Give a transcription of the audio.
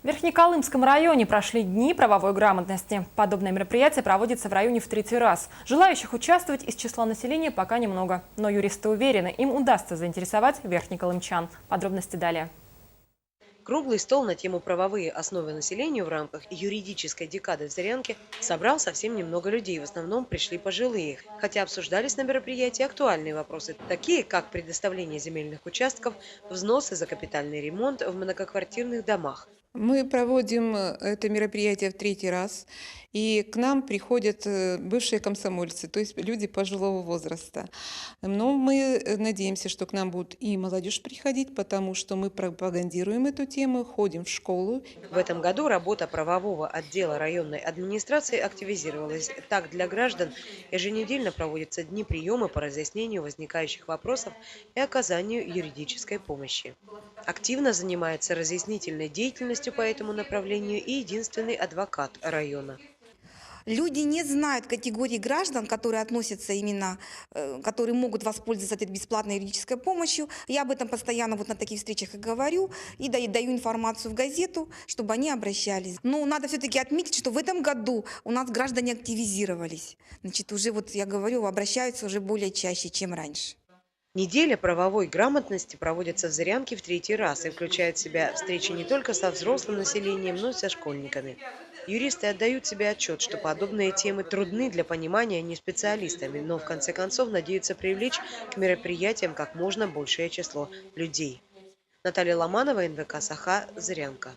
В Верхнеколымском районе прошли дни правовой грамотности. Подобное мероприятие проводится в районе в третий раз. Желающих участвовать из числа населения пока немного. Но юристы уверены, им удастся заинтересовать верхнеколымчан. Подробности далее. Круглый стол на тему «Правовые основы населения» в рамках юридической декады в Зырянке собрал совсем немного людей. В основном пришли пожилые. Хотя обсуждались на мероприятии актуальные вопросы, такие как предоставление земельных участков, взносы за капитальный ремонт в многоквартирных домах. Мы проводим это мероприятие в третий раз, и к нам приходят бывшие комсомольцы, то есть люди пожилого возраста. Но мы надеемся, что к нам будут и молодежь приходить, потому что мы пропагандируем эту тему, ходим в школу. В этом году работа правового отдела районной администрации активизировалась. Так, для граждан еженедельно проводятся дни приема по разъяснению возникающих вопросов и оказанию юридической помощи. Активно занимается разъяснительной деятельностью по этому направлению и единственный адвокат района. Люди не знают категории граждан, которые относятся именно, которые могут воспользоваться этой бесплатной юридической помощью. Я об этом постоянно вот на таких встречах и говорю, и даю информацию в газету, чтобы они обращались. Но надо все-таки отметить, что в этом году у нас граждане активизировались. Значит, уже вот я говорю, обращаются уже более чаще, чем раньше. Неделя правовой грамотности проводится в Зырянке в третий раз и включает в себя встречи не только со взрослым населением, но и со школьниками. Юристы отдают себе отчет, что подобные темы трудны для понимания не специалистами, но в конце концов надеются привлечь к мероприятиям как можно большее число людей. Наталья Ломанова, НВК «Саха», Зырянка.